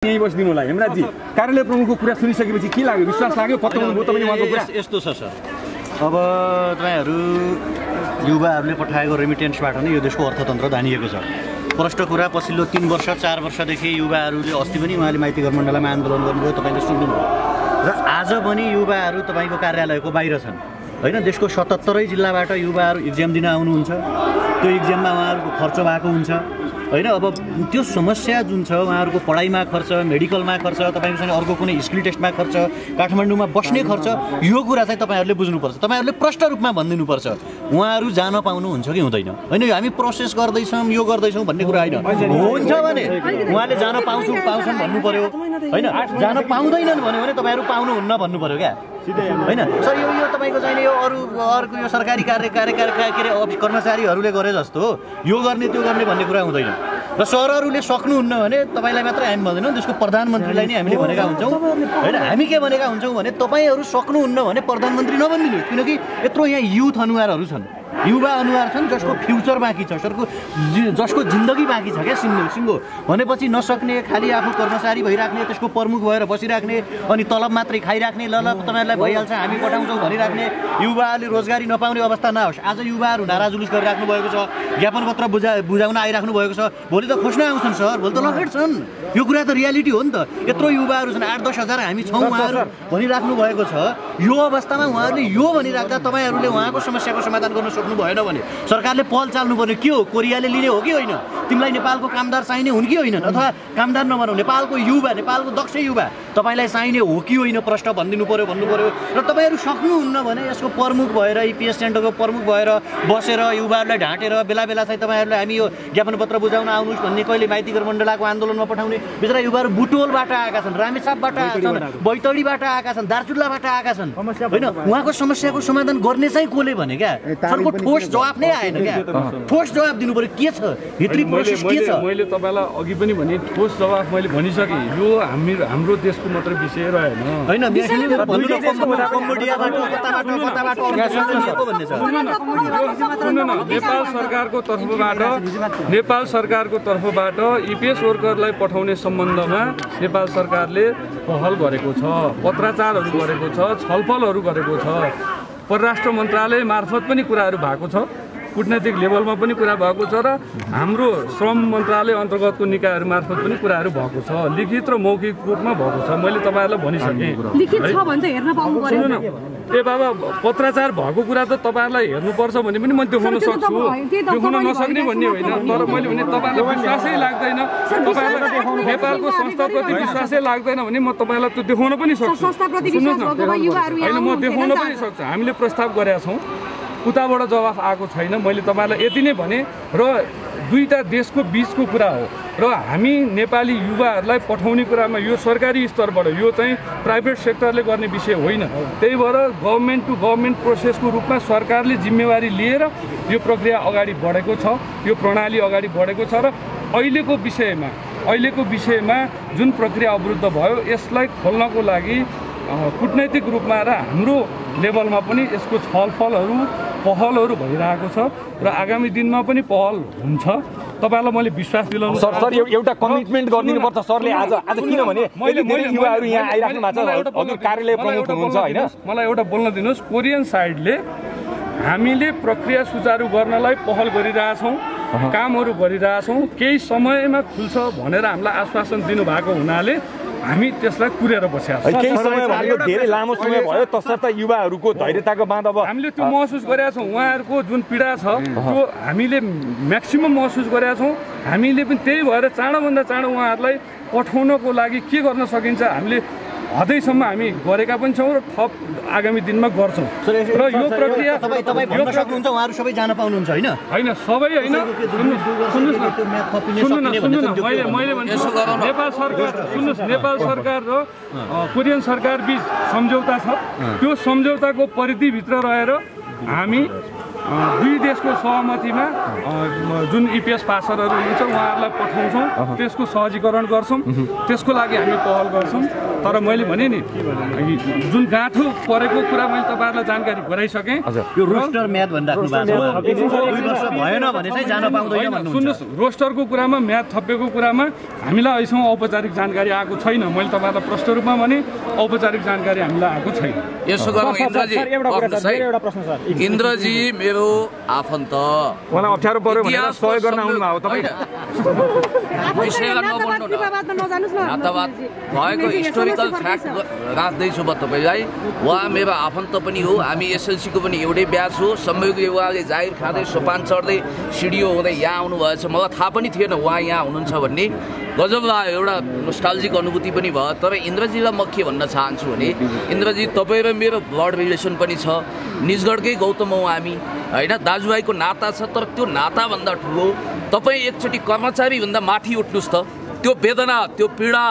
यही बसिदिनु होला हेमराजी कार्यालय प्रमुखको कुरा सुनिसकेपछि के लाग्यो विश्वास लाग्यो पत्याउनु भयो तपाईले उहाँको कुरा यस्तो छ सर अब तपाईहरु युवाहरुले पठाएको रेमिटेन्सबाट नै यो देशको अर्थतन्त्र धानिएको छ प्रष्ट कुरा पछिल्लो 3 वर्ष 4 वर्षदेखि युवाहरुले अस्ति पनि उहाँले माइती घर मण्डलमा आन्दोलन गर्नुभयो तपाईले सुन्नुभयो र आज पनि युवाहरु तपाईको कार्यालयको बाहिर छन् हैन देशको 77 जिल्लाबाट युवाहरु एक्जाम दिन आउनुहुन्छ त्यो एक्जाममा उहाँहरुको खर्च भएको हुन्छ हैन अब त्यो समस्या जुन छ उहाँहरुको पढाइमा खर्च मेडिकलमा खर्च तपाईको चाहिँ अर्को कुनै स्किल टेस्टमा खर्च काठमाडौँमा बस्ने खर्च यो कुरा चाहिँ तपाईहरुले बुझ्नुपर्छ तपाईहरुले प्रष्ट रूपमा भनिदिनु पर्छ उहाँहरु जान पाउनु हुन्छ कि हुँदैन हैन हामी प्रोसेस गर्दै छौं यो गर्दै छौं भन्ने कुरा हैन हुन्छ भने उहाँले जान पाउँछन् भन्नु पर्यो हैन जान पाउँदैनन् भने तपाईहरु पाउनु हुन्न भन्नु पर्यो क्या हैन सर यो तपाईको चाहिँ यो अर्को यो सरकारी कर्मचारीहरुले गरे जस्तो यो गर्ने त्यो गर्ने भन्ने कुरा हुँदैन र सरहरुले सक्नुहुन्न भने तपाईलाई मात्र हामी भन्दैनौं त्यसको प्रधानमन्त्रीलाई नै हामीले भनेका हुन्छौं हैन हामी के भनेका हुन्छौं भने तपाईहरु सक्नुहुन्न भने प्रधानमन्त्री नबन्दिनु किनकि यत्रो यहाँ युथ अनुहारहरु छन् युवा अनुहार छन् जसको फ्युचर बाँकी छ जसको जिन्दगी बाँकी छ क्या सिङ्गो भनेपछि नसक्ने खाली आफू कर्मचारी भइराख्ने त्यसको प्रमुख भएर बसिराख्ने अनि तलब मात्रै खाइराख्ने ल तपाईहरुलाई भइहाल्छ हामी पठाउँछौं भनिराख्ने युवाले रोजगारी नपाउने अवस्था नहोस् आज युवाहरु नारा जुलुस गरिराख्नु भएको छ ज्ञापन पत्र बुझाउन आइराख्नु भएको छ भोलि त खोज्न आउँछन् सर भोलि त लखेट छन् यो कुरा त रियालिटी हो नि त यत्रो युवाहरु छन् 8-10 हजार हामी छौं उहाँहरु भनिराख्नु भएको छ यो अवस्थामा उहाँहरुले यो भनिराख्दा तपाईहरुले उहाँको समस्याको समाधान गर्न सक्नु भएन भने सरकारले पहल चाल्नु पर्ने के हो कोरियाले लिने हो कि होइन तिमीलाई नेपालको कामदार चाहिने हुन् कि होइन अथवा कामदार नबनाऊ नेपालको युवा नेपालको दक्ष युवा तपाईलाई चाहिने हो कि होइन प्रश्न भन्दिनु पर्यो र तपाईहरु सक्नुहुन्न भने यसको प्रमुख भएर इपीएस सेन्टरको प्रमुख भएर बसेर युवाहरुलाई ढाँटेर बेला चाहिँ तपाईहरुले हामी यो ज्ञापन पत्र बुझाउन आउनुस् भन्ने कहिले माइती घर मण्डलको आन्दोलनमा पठाउने बिचरा युवाहरु बुटोलबाट आएका छन् रामेछापबाट आएका छन् बैतडीबाट आएका छन् दार्चुलाबाट आएका छन् हैन उहाँको समस्याको समाधान गर्ने चाहिँ कोले भने क्या सरको ठोस जवाफ नै आएन क्या ठोस जवाफ दिनु पर्यो के छ भित्री प्रोसेस के छ मैले तपाईलाई अघि पनि भने ठोस जवाफ मैले भनिसके यो हाम्रो देशको मात्र विषय रहेन हैन कम्बोडियाबाट कताबाट लिएको भन्ने छ नेपाल सरकारको तर्फबाट ईपीएस वर्करलाई पठाउने सम्बन्धमा नेपाल सरकारले पहल गरेको छ पत्राचारहरू गरेको छ छलफलहरू गरेको छ परराष्ट्र मन्त्रालय मार्फत पनि कुराहरू भएको छ कूटनैतिक लेभलमा पनि कुरा भएको छ र हाम्रो श्रम मन्त्रालय अन्तर्गतको निकायहरू मार्फत पनि कुराहरू भएको छ लिखित र मौखिक रूपमा भएको छ मैले तपाईहरुलाई भनिसकेँ लिखित छ भने चाहिँ हेर्न पाउनु पर्यो सुन्नु न ए बाबा पत्राचार भएको कुरा त तपाईहरुलाई हेर्नुपर्छ भने पनि म देखाउन सक्छु देखाउन नसक्ने भन्ने होइन तर मैले भने तपाईहरुलाई विश्वासै लाग्दैन तपाईहरुलाई नेपालको संस्थाप्रति विश्वासै लाग्दैन भने म तपाईहरुलाई त्यो देखाउन पनि सक्छु संस्थाप्रति विश्वास भएको युवाहरु हैन म देखाउन पनि सक्छु हामीले प्रस्ताव गरेका छौं उताबाट जवाफ आएको छैन मैले तपाईहरुलाई यति नै भने र दुईटा देशको बीचको कुरा हो र हामी नेपाली युवाहरुलाई पठाउने कुरामा यो सरकारी स्तरबाट यो चाहिँ प्राइभेट सेक्टरले गर्ने विषय होइन त्यही भएर गभर्नमेन्ट टु गभर्नमेन्ट प्रोसेसको रूपमा सरकारले जिम्मेवारी लिएर यो प्रक्रिया अगाडि बढेको छ यो प्रणाली अगाडि बढेको छ र अहिलेको विषयमा जुन प्रक्रिया अवरुद्ध भयो यसलाई खोल्नको लागि कूटनैतिक रूपमा र हाम्रो लेभलमा पनि यसको छलफलहरू पहलहरू भइरहेको छ र आगामी दिनमा पनि पहल हुन्छ तपाईहरुलाई मैले विश्वास दिलाउनु सर एउटा कमिटमेन्ट गर्दिनुपर्छ सरले आज किनभने मैले युवाहरु यहाँ आइराख्नु भएको छ हजुर कार्यालय प्रमुख हुनुहुन्छ हैन मलाई एउटा बोल्न दिनुस् कोरियन साइडले हामीले प्रक्रिया सुचारू गर्नलाई पहल गरिरहेछौं कामहरू गरिरहेछौं केही समयमा खुल्छ भनेर हामीलाई आश्वासन दिनुभएको हुनाले हामी त्यसलाई कुरेर बसेका छौं केही समय भनेको धेरै लामो समय भयो तसर्थ युवाहरुको धैर्यताको बाँध अब हामीले त्यो महसुस गरेका छौं उहाँहरुको जुन पीडा छ त्यो हामीले म्याक्सिमम महसुस गरेका छौं हामीले पनि त्यही भएर चाँडोभन्दा चाँडो उहाँहरुलाई पठाउनको लागि के गर्न सकिन्छ हामीले हदैसम्म हामी गरेका पनि छौं र थप आगामी दिनमा गर्छौं र यो प्रक्रिया तपाई भन्न सक्नुहुन्छ उहाँहरु सबै जान पाउनुहुन्छ हैन हैन सबै हैन सुन्नुस् मैले भन्छु नेपाल सरकार र कोरियन सरकार बीच सम्झौता छ त्यो सम्झौताको परिधिभित्र रहेर हामी दुई देशको सहमतिमा जुन इपिएस पासरहरू हुन्छ उहाँहरूलाई पठाउँछौँ, त्यसको सहजीकरण गर्छौँ, त्यसको लागि हामी पहल गर्छौँ। तर मैले भने नि जुन गाँठो परेको कुरा मैले तपाईँहरूलाई जानकारी गराइसकेँ। यो रोस्टर म्याद भनिराख्नु भएको छ, 2 वर्ष भएन भने चाहिँ जान पाउँदैन भन्नुहुन्छ। सुन्नुहोस्, रोस्टरको कुरामा म्याद थपेको कुरामा हामीलाई अहिलेसम्म औपचारिक जानकारी आएको छैन। मैले तपाईँलाई प्रष्ट रूपमा भने औपचारिक जानकारी हामीलाई आएको छैन। यसो गरौँ इन्द्रजी मेरो आफन्त उहाँलाई अप्ठ्यारो पर्यो भनेर सहयोग गर्न आउनु भयो तपाईँ। विषयलाई नबोल्नु न, नातावाद भएको हिस्टोरिकल फ्याक्ट राख्दैछु म तपाईँलाई। उहाँ मेरो आफन्त पनि हो, हामी एसएलसीको पनि एउटै ब्याच हो। संयुक्त उहाँले जाहिर खाँदै सोपान चढ्दै सिडिओ हुँदै यहाँ आउनुभएछ, मलाई थाहा पनि थिएन उहाँ यहाँ हुनुहुन्छ भन्ने। गजब लाग्यो, एउटा नोस्टाल्जिक अनुभूति पनि भयो। तर इन्द्रजीलाई म के भन्न चाहन्छु भने, इन्द्रजी तपाईँ र मेरो ब्लड रिलेसन पनि छ, निजगढकै गौतम हौ हामी होइन, दाजुभाइको नाता छ। तर त्यो नाताभन्दा ठुलो तपाईँ एकचोटि कर्मचारीभन्दा माथि उठ्नुहोस् त। त्यो वेदना, त्यो पीडा,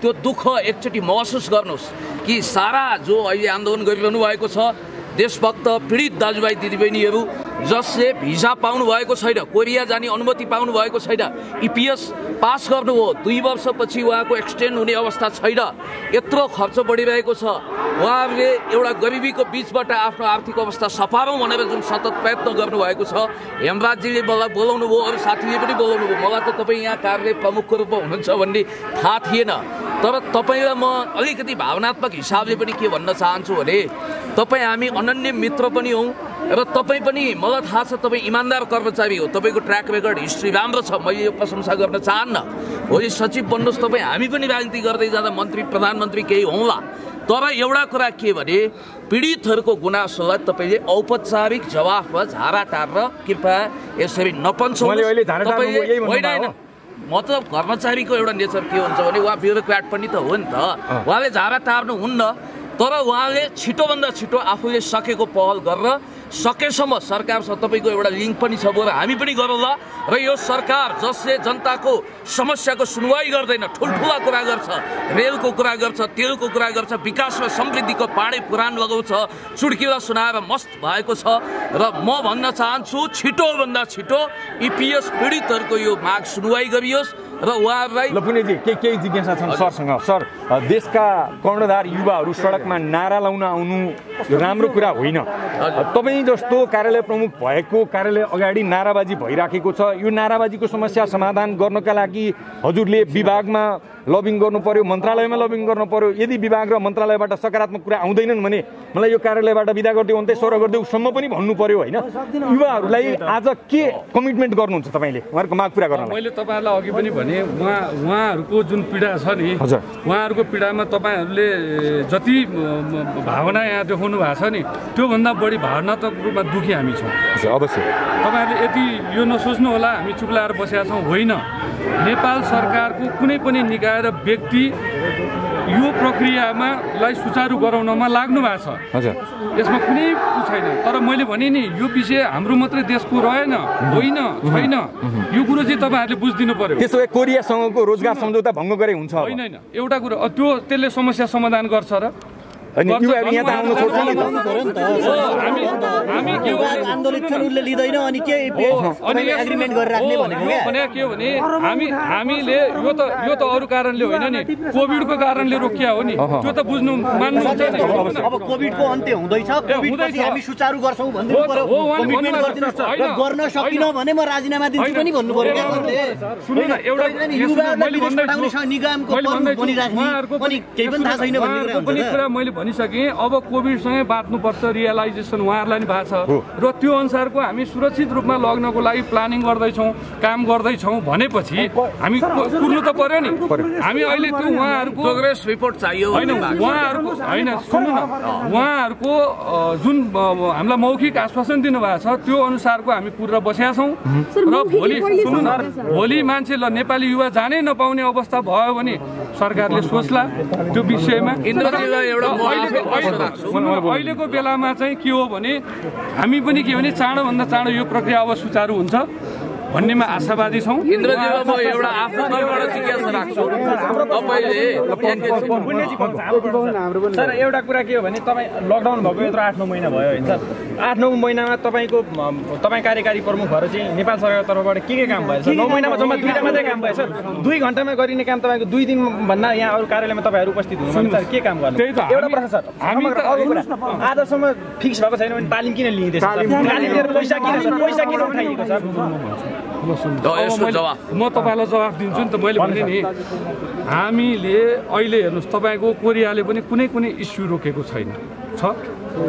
त्यो दुःख एकचोटि महसुस गर्नुहोस् कि सारा जो अहिले आन्दोलन गरिरहनु भएको छ देशभक्त पीडित दाजुभाइ दिदीबहिनीहरू जसले भिजा पाउनु भएको छैन, कोरिया जाने अनुमति पाउनु भएको छैन, इपिएस पास गर्नुभयो, 2 वर्षपछि उहाँको एक्सटेन्ड हुने अवस्था छैन, यत्रो खर्च बढिरहेको छ। उहाँहरूले एउटा गरिबीको बिचबाट आफ्नो आर्थिक अवस्था सफारौँ भनेर जुन सतत प्रयत्न गर्नुभएको छ। हेमराजजीले मलाई बोलाउनु भयो, अरू साथीले पनि बोलाउनु भयो। मलाई त तपाईँ यहाँ कार्य प्रमुखको रूपमा हुनुहुन्छ भन्ने थाहा थिएन। तर तपाईँलाई म अलिकति भावनात्मक हिसाबले पनि के भन्न चाहन्छु भने, तपाईँ हामी अनन्य मित्र पनि हौँ र तपाईँ पनि मलाई थाहा छ तपाईँ इमान्दार कर्मचारी हो। तपाईँको ट्र्याक रेकर्ड हिस्ट्री राम्रो छ, मैले यो प्रशंसा गर्न चाहन्न। भोलि सचिव बन्नुहोस् तपाईँ, हामी पनि राजनीति गर्दै जाँदा मन्त्री प्रधानमन्त्री केही हौँला। तर एउटा कुरा के भने, पीडितहरूको गुनासोलाई तपाईँले औपचारिक जवाफमा झारा टार्न कृपया यसरी नपन्छौँ। होइन, मतलब कर्मचारीको एउटा नेचर के हुन्छ भने उहाँ ब्युरोक्राट पनि त हो नि त, उहाँले झारा टार्नु हुन्न। तर उहाँले छिटोभन्दा छिटो आफूले सकेको पहल गरेर सकेसम्म सरकारसँग तपाईँको एउटा लिङ्क पनि छ, बरु हामी पनि गरौँला। र यो सरकार जसले जनताको समस्याको सुनवाई गर्दैन, ठुल्ठुला कुरा गर्छ, रेलको कुरा गर्छ, तेलको कुरा गर्छ, विकास र समृद्धिको पाडे पुराण लगाउँछ, चुड्किला सुनाएर मस्त भएको छ। र म भन्न चाहन्छु छिटोभन्दा छिटो इपिएस पीडितहरूको यो माग सुनवाई गरियोस् र उहाँहरूलाई। लपुनेजी केही जिज्ञासा छन् सरसँग। सर, देशका कर्णधार युवाहरू सडकमा नारा लाउन आउनु यो राम्रो कुरा होइन। तपाईँ जस्तो कार्यालय प्रमुख भएको कार्यालय अगाडि नाराबाजी भइराखेको छ। यो नाराबाजीको समस्या समाधान गर्नका लागि हजुरले विभागमा लबिङ गर्नु पर्यो, मन्त्रालयमा लबिङ गर्नु पर्यो। यदि विभाग र मन्त्रालयबाट सकारात्मक कुरा आउँदैनन् भने मलाई यो कार्यालयबाट बिदा गरिदेऊ अन्त सर गरिदेऊसम्म पनि भन्नु पर्यो होइन। युवाहरूलाई आज के कमिटमेन्ट गर्नुहुन्छ तपाईँले उहाँहरूको माग पुरा गर्न? मैले तपाईँहरूलाई अघि पनि भने उहाँहरूको जुन पीडा छ नि, उहाँहरूको पीडामा तपाईँहरूले जति भावना यहाँ देखाउनु भएको छ नि, त्योभन्दा बढी भावनात्मक रूपमा दुखी हामी छौँ। अवश्य तपाईँहरूले यति यो नसोच्नु होला हामी चुप लाएर बसेका छौँ, होइन। नेपाल सरकारको कुनै पनि निकाय र व्यक्ति यो प्रक्रियामा सुचारू गराउनमा लाग्नु भएको छ, यसमा कुनै छैन। तर मैले भने नि यो विषय हाम्रो मात्रै देशको रहेन, होइन, छैन। यो कुरो चाहिँ तपाईँहरूले बुझिदिनु पर्यो। त्यसो भए कोरियासँगको रोजगार सम्झौता भङ्ग गरे हुन्छ? होइन, एउटा कुरो त्यसले समस्या समाधान गर्छ र आन्दोलितहरूले लिँदैन अनि के एग्रिमेन्ट गरेर राख्ने भनेको के भने हामीले यो त अरू कारणले होइन नि, कोभिडको कारणले रोकिया हो नि, त्यो त बुझ्नु मान्नुहुन्छ। अब कोभिडको अन्त्य हुँदैछ, कोभिडपछि हामी सुचारू गर्छौँ भन्नु पर्यो, कमिटमेन्ट गरिदिनुहोस्। गर्न सकिन भने म राजीनामा दिन्छु पनि भन्नु पर्यो क्या सरले। सुन्नु न, एउटा युवाहरूलाई निगमको बनिराख्ने पनि केही पनि थाहा छैन भन्ने कुरा मैले भनिसकेँ। अब कोभिडसँगै बाँच्नुपर्छ रियलाइजेसन उहाँहरूलाई नि भएको छ र त्यो अनुसारको हामी सुरक्षित रूपमा लग्नको लागि प्लानिङ गर्दैछौँ, काम गर्दैछौँ भनेपछि हामी कुर्नु त पर्यो नि। हामी अहिले त्यो उहाँहरूको प्रोग्रेस रिपोर्ट चाहियो होइन, उहाँहरूको होइन, सुन्नु न, उहाँहरूको जुन हामीलाई मौखिक आश्वासन दिनुभएको छ त्यो अनुसारको हामी कुरेर बसेका छौँ। र भोलि सुन्नु न, भोलि मान्छे नेपाली युवा जानै नपाउने अवस्था भयो भने सरकारले सोच्ला त्यो विषयमा। अहिलेको बेलामा चाहिँ के हो भने हामी पनि के भने चाँडोभन्दा चाँडो यो प्रक्रिया अब सुचारू हुन्छ भन्नेमा आशावादी छौँ। इन्द्रजीमा म एउटा आफ्नो तर्फबाट जिज्ञासा राख्छु। तपाईँले सर एउटा कुरा के हो भने तपाईँ लकडाउन भएको यत्रो 8-9 महिना भयो होइन सर। 8-9 महिनामा तपाईँ कार्यकारी प्रमुख भएर चाहिँ नेपाल सरकारको तर्फबाट के काम भयो सर? 9 महिनामा जम्मा 2टा मात्रै काम भयो सर। 2 घन्टामा गरिने काम तपाईँको 2 दिनभन्दा यहाँ अरू कार्यालयमा तपाईँहरू उपस्थित हुनुहुन्छ सर, के काम गर्नु? एउटा प्रश्न सर, आजसम्म फिक्स भएको छैन भने तालिम किन लिइँदैछ सर? तालिम लिएर पैसा किन सर? पैसा किन उठाइएको सर? म तपाईँलाई जवाफ दिन्छु नि त। मैले भने नि हामीले अहिले हेर्नुहोस्, तपाईँको कोरियाले पनि कुनै इस्यु रोकेको छैन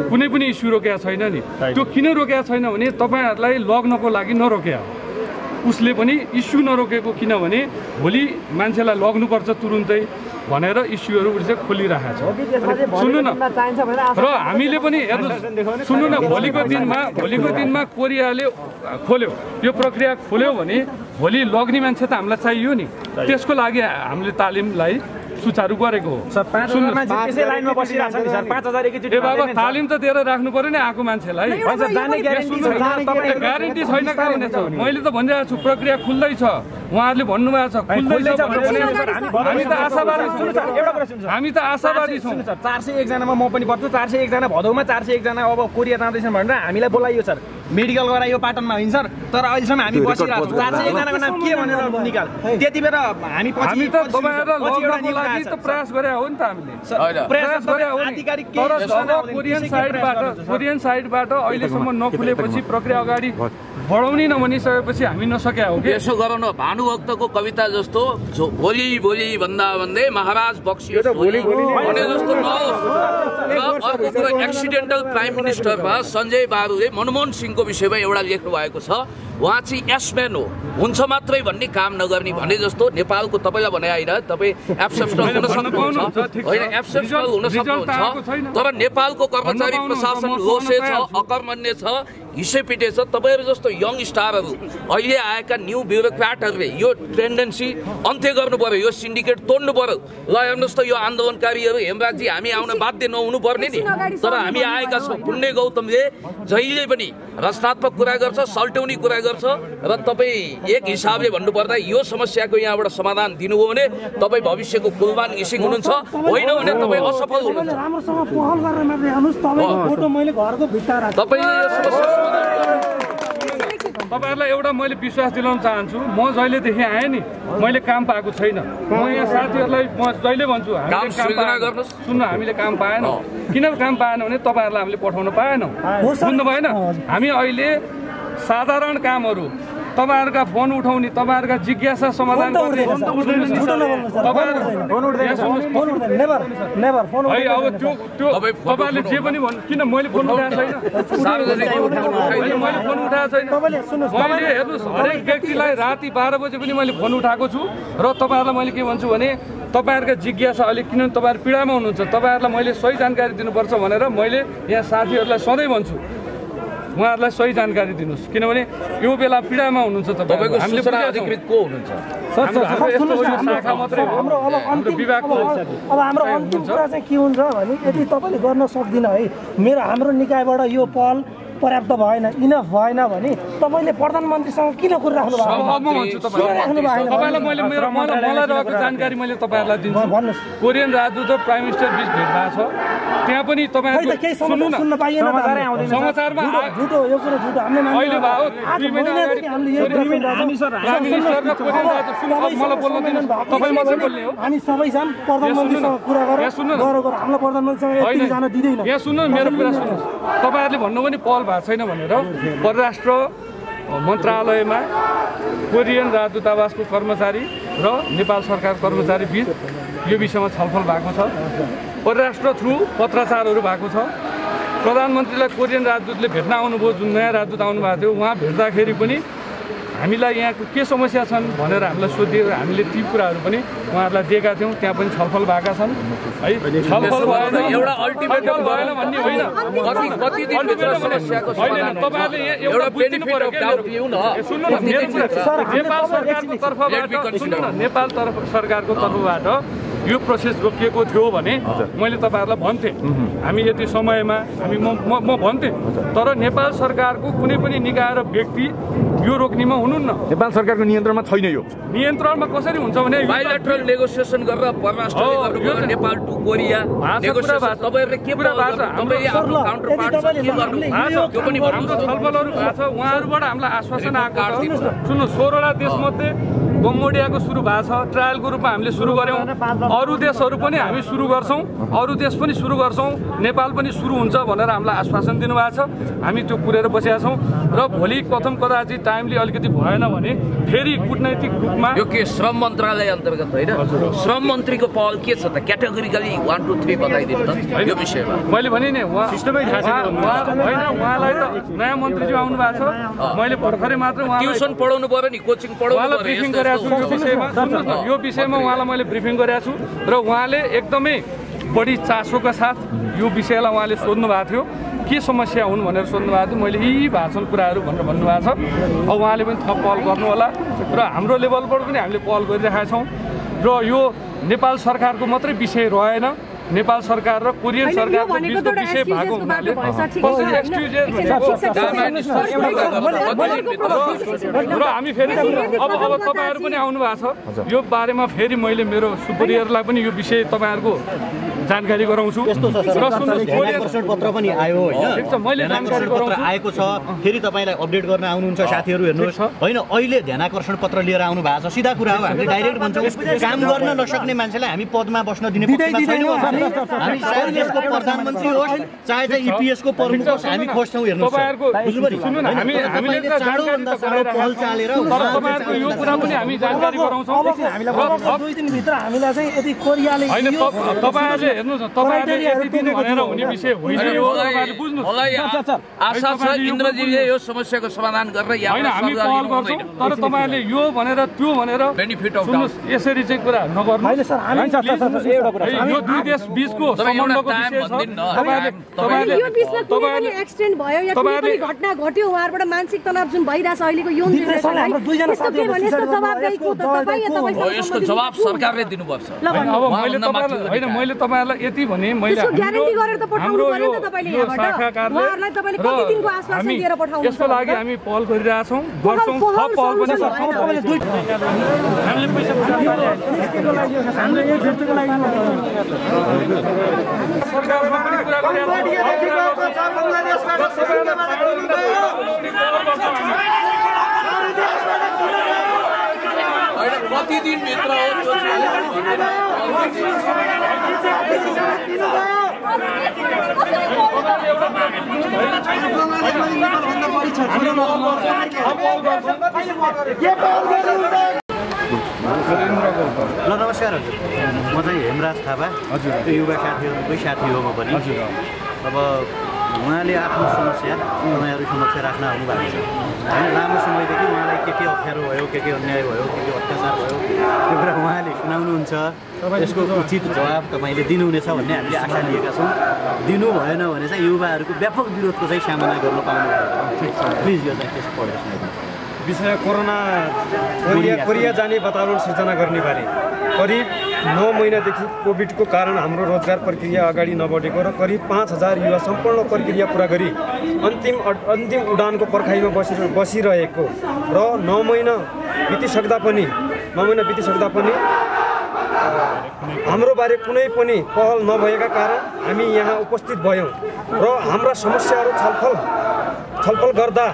कुनै पनि इस्यु रोकेको छैन नि। त्यो किन रोकेको छैन भने तपाईँहरूलाई लग्नको लागि नरोक्या हो। उसले पनि इस्यु नरोकेको किनभने भोलि मान्छेलाई लग्नुपर्छ तुरुन्तै भनेर इस्युहरू चाहिँ खोलिरहेको छ। सुन्नु न, र हामीले पनि हेर्नुहोस्, सुन्नु न, भोलिको दिनमा कोरियाले खोल्यो, यो प्रक्रिया खोल्यो भने भोलि लग्ने मान्छे त हामीलाई चाहियो नि। त्यसको लागि हामीले तालिमलाई सुचारू गरेको हो। तालिम त दिएर राख्नु पर्यो नि आएको मान्छेलाई। ग्यारेन्टी छैन कहाँ हुनेछ? मैले त भनिरहेको छु प्रक्रिया खुल्दैछ, उहाँहरूले भन्नुभएको छ खुल्दैछ। हामी त आशावादी छौँ। 401 जनामा म पनि पर्छु, 401 जना भदौमा 401 जना अब कोरिया जाँदैछन् भनेर हामीलाई बोलाइयो सर। मेडिकल गराइयो पाटनमा होइन सर, तर अहिलेसम्म हामी बसिरहेको छौँ। 401 जनाको नाम के भनेर निकाल? त्यति बेला हामी प्रयास गरे हो नि त हामीले, प्रयास गरे हो नि। तर कोरियन साइडबाट अहिलेसम्म नखुलेपछि प्रक्रिया अगाडि बढाउने नभनिसकेपछि हामी नसक्या हो कि। यसो गरौँ न, भानुभक्तको कविता जस्तो भोलि भोलि भन्दा भन्दै महाराज बक्सियो भने जस्तो नहोस्। र अर्को कुरा, एक्सिडेन्टल प्राइम मिनिस्टरमा सञ्जय बारुले मनमोहन सिंहको विषयमा एउटा लेख्नु भएको छ, उहाँ चाहिँ यसम्यान हो, हुन्छ मात्रै भन्ने काम नगर्ने भने जस्तो नेपालको तपाईँलाई भने होइन, तपाईँ एब्सेप्सनल हुन सक्नुहुन्छ होइन, एब्सेप्सनल हुन सक्नुहुन्छ, तर नेपालको कर्मचारी प्रशासन लोसे छ, अकर्मण्य छ, हिस्से पिटे छ। तपाईँहरू जस्तो यङ स्टारहरू, अहिले आएका न्यू ब्युरोक्राटहरूले यो टेन्डेन्सी अन्त्य गर्नु पर्यो, यो सिन्डिकेट तोड्नु पर्यो। ल हेर्नुहोस् त, यो आन्दोलनकारीहरू हेमराजजी हामी आउन बाध्य नहुनु पर्ने नि, तर हामी आएका छौँ। पुण्य गौतमले जहिले पनि रचनात्मक कुरा गर्छ, सल्टाउने कुरा गर्छ, र तपाईँ एक हिसाबले भन्नुपर्दा यो समस्याको यहाँबाट समाधान दिनुभयो भने तपाईँ भविष्यको कुलमान घिसिङ हुनुहुन्छ, होइन भने तपाईँ असफल हुनुहुन्छ। तपाईँहरूलाई एउटा मैले विश्वास दिलाउन चाहन्छु, म जहिलेदेखि आएँ नि मैले काम पाएको छैन। म यहाँ साथीहरूलाई म जहिले भन्छु हामीले काम पाएनौँ। किन काम पाएन भने तपाईँहरूलाई हामीले पठाउन पाएनौँ, सुन्नु भएन। हामी अहिले साधारण कामहरू, तपाईँहरूका फोन उठाउने, तपाईँहरूका जिज्ञासा समाधान गर्ने, तपाईँहरूले जे पनि भन्नु, किन मैले फोन उठाएको छैन? मैले फोन उठाएको छैन। मैले हेर्नुहोस्, हरेक व्यक्तिलाई राति 12 बजे पनि मैले फोन उठाएको छु। र तपाईँहरूलाई मैले के भन्छु भने तपाईँहरूका जिज्ञासा अलिक, किनभने तपाईँहरू पीडामा हुनुहुन्छ, तपाईँहरूलाई मैले सही जानकारी दिनुपर्छ भनेर मैले यहाँ साथीहरूलाई सधैँ भन्छु, उहाँहरूलाई सही जानकारी दिनुहोस्, किनभने यो बेला पीडामा हुनुहुन्छ तपाईँको। हामीले अधिकृत को हुनुहुन्छ? शाखा मात्रै हो, हाम्रो विभागको। अब हाम्रो अन्तिम कुरा चाहिँ के हुन्छ भने यदि तपाईँले गर्न सक्दिनँ है, हाम्रो निकायबाट यो पहल पर्याप्त भएन, इनफ भएन भने तपाईँले प्रधानमन्त्रीसँग किन कुरा राख्नु तपाईँलाई मलाई रहेको जानकारी मैले तपाईँहरूलाई दिन्छु। कोरियन राजदूत र प्राइम मिनिस्टर बिच भेट भएको छ, त्यहाँ पनि तपाईँहरू सुन्न पाइएन। समाचारमा झुटो, यो कुरा झुटो। अहिले भयो 3 महिना अगाडि प्राइम मिनिस्टर र कोरियन राजदूत, मलाई बोल्न दिनुहोस्, तपाईँ मात्रै बोल्ने हो। हामी सबै छन्, प्रधानमन्त्रीसँग कुरा गरेर हामीलाई प्रधानमन्त्रीसँग यति जान दिँदैन। यहाँ सुन्नु, मेरो कुरा सुन्नुहोस्, तपाईँहरूले भन्नु भने पहल भएको छैन भनेर परराष्ट्र मन्त्रालयमा कोरियन राजदूतावासको कर्मचारी र नेपाल सरकार कर्मचारी बिच यो विषयमा छलफल भएको छ। परराष्ट्र थ्रु पत्राचारहरू भएको छ। प्रधानमन्त्रीलाई कोरियन राजदूतले भेट्न आउनुभयो, जुन नयाँ राजदूत आउनुभएको थियो, उहाँ भेट्दाखेरि पनि हामीलाई यहाँको के समस्या छन् भनेर हामीलाई सोधियो। हामीले ती कुराहरू पनि उहाँहरूलाई दिएका थियौँ, त्यहाँ पनि छलफल भएका छन् है। छलफल भएन, एउटा अल्टिमेटम भएन भन्ने होइन, कति दिनभित्र समस्याको समाधान हुन्छ? तपाईँहरूले एउटा बुझ्नु पर्यो क्या। सुन्नु न, मेरो कुरा, नेपाल सरकारको तर्फबाट, नेपाल सरकारको तर्फबाट यो प्रोसेस रोकिएको थियो भने मैले तपाईँहरूलाई भन्थेँ, हामी यति समयमा म भन्थेँ। तर नेपाल सरकारको कुनै पनि निकाय र व्यक्ति यो रोक्नेमा हुनुहुन्न। नेपाल सरकारको नियन्त्रणमा छैन यो। नियन्त्रणमा कसरी हुन्छ भने बाइलेटरल नेगोसिएसन गरेर परराष्ट्रले गर्नुपर्छ नेपाल टु कोरिया नेगोसिएसन तपाईँहरूले के कुरा भएको तपाईँले आफ्नो काउन्टर पार्ट के गर्नु त्यो पनि हाम्रो छलफलहरू भएको छ उहाँहरूबाट हामीलाई आश्वासन आएको छ। सुन्नु 16वटा देशमध्ये कम्बोडियाको सुरु भएको छ ट्रायलको रूपमा हामीले सुरु गऱ्यौँ अरू देशहरू पनि हामी सुरु गर्छौँ अरू देश पनि सुरु गर्छौँ नेपाल पनि सुरु हुन्छ भनेर हामीलाई आश्वासन दिनुभएको छ हामी त्यो कुरेर बसेका छौँ र भोलि प्रथम कदाचित टाइमली अलिकति भएन भने फेरि कूटनैतिक रूपमा यो के श्रम मन्त्रालय अन्तर्गत होइन श्रम मन्त्रीको पहल के छ त क्याटेगोरिकली 1 2 3 बताइदिनु त यो विषयमा मैले भने नि उहाँलाई त नयाँ मन्त्रीज्यू आउनु भएको छ मैले भर्खरै मात्र ट्युसन पढाउनु पर्यो नि कोचिङ पढाउनु पर्यो यो विषयमा उहाँलाई मैले ब्रिफिङ गरेको छु र उहाँले एकदमै बढी चासोका साथ यो विषयलाई उहाँले सोध्नु भएको थियो के समस्या हुन् भनेर सोध्नु भएको थियो मैले यी भाषण कुराहरू भनेर भन्नुभएको छ अब उहाँले पनि थप पहल गर्नु होला र हाम्रो लेभलबाट पनि हामीले पहल गरिरहेका छौँ र यो नेपाल सरकारको मात्रै विषय रहेन नेपाल सरकार र कोरियन सरकारको बिचको विषय भएको हुनाले र हामी फेरि अब तपाईँहरू पनि आउनु भएको छ यो बारेमा फेरि मैले मेरो सुपरियरलाई पनि यो विषय तपाईँहरूको जानकारी गराउँछु पत्र पनि आयो हैन मैले जानकारी गराउँछु आएको छ फेरि तपाईलाई अपडेट गर्न आउनुहुन्छ साथीहरू हेर्नुहोस् हैन अहिले ध्यानाकर्षण पत्र लिएर आउनु भएको छ सिधा कुरा हो हामीले डाइरेक्ट भन्छौँ काम गर्न नसक्ने मान्छेलाई हामी पदमा बस्न दिने पक्षमा छैनौँ हामी चाहे देशको प्रधानमन्त्री होस् चाहे चाहिँ इपीएस को प्रमुख होस् हामी खोज्छौँ हेर्नुहोस् सुन्नु न हामीले चाँडोभन्दा चाँडो पहल चालेर तपाईहरुको यो कुरा पनि हामी जानकारी गराउँछौँ हामीलाई 2 दिन भित्र हामीलाई चाहिँ यदि कोरियाले हैन तपाईहरुले हेर्नुस् न तपाईहरुले यति दिन भनेर हुने विषय होइन यो तपाईहरुले बुझ्नुस् आशा छ इन्द्रजीले यो समस्याको समाधान गरेर हैन हामी पहल गर्छौँ तर तपाईहरुले यो भनेर त्यो भनेर बेनिफिट आउँछ यसरी चाहिँ कुरा नगर्नु हैन सर हामी एउटा कुरा यो दुई देश बीचको सम्बन्धको विषय छ तपाईहरुले यो बीचमा कुनै पनि एक्सिडेन्ट भयो या कुनै पनि घटना घट्यो उहाँहरुबाट मानसिक तनाव जुन भइराछ अहिलेको यौन निर्देशन हाम्रो दुईजना साथीहरु यसको जवाबदेही को तपाई या तपाई यसको जवाब सरकारले दिनुपर्छ अब मैले तपाईहरुलाई यति भने मैले ग्यारेन्टी गरेर त पठाउनु पर्यो नि त तपाईले यहाँबाट उहाँहरुलाई तपाईले कति दिनको आश्वासन दिएर पठाउनु यसको लागि हामी पहल गरिरहेका छौं गर्छौं थप पहल पनि गर्छौं तपाईले दुई हामीले पैसा हामीले एक फिर्तीको लागि सरकारमा पनि कुरा गरिरहेका छौं बङ्गलादेशबाट कति दिन भित्र ल नमस्कार हजुर म चाहिँ हेमराज थापा हजुर युवा साथीहरूकै साथी हो म पनि अब उहाँले आफ्नो समस्या तपाईँहरू समक्ष राख्न आउनुभएको छ होइन लामो समयदेखि उहाँलाई के अप्ठ्यारो भयो के अन्याय भयो के अत्याचार भयो त्यो कुरा उहाँले सुनाउनुहुन्छ यसको उचित जवाब तपाईँले दिनुहुनेछ भन्ने हामीले आशा लिएका छौँ दिनु भएन भने चाहिँ युवाहरूको व्यापक विरोधको चाहिँ सामना गर्न पाउनु प्लिज यो चाहिँ त्यसो पढेर सुनाइदिनुहोस् विषय कोरिया जाने वातावरण सिर्जना गर्ने बारे करिब 9 महिनादेखि कोभिडको कारण हाम्रो रोजगार प्रक्रिया अगाडि नबढेको र करिब 5000 युवा सम्पूर्ण प्रक्रिया पुरा गरी अन्तिम उडानको पर्खाइमा बसिरहेको र 9 महिना बितिसक्दा पनि हाम्रो बारे कुनै पनि पहल नभएका कारण हामी यहाँ उपस्थित भयौँ र हाम्रा समस्याहरू छलफल गर्दा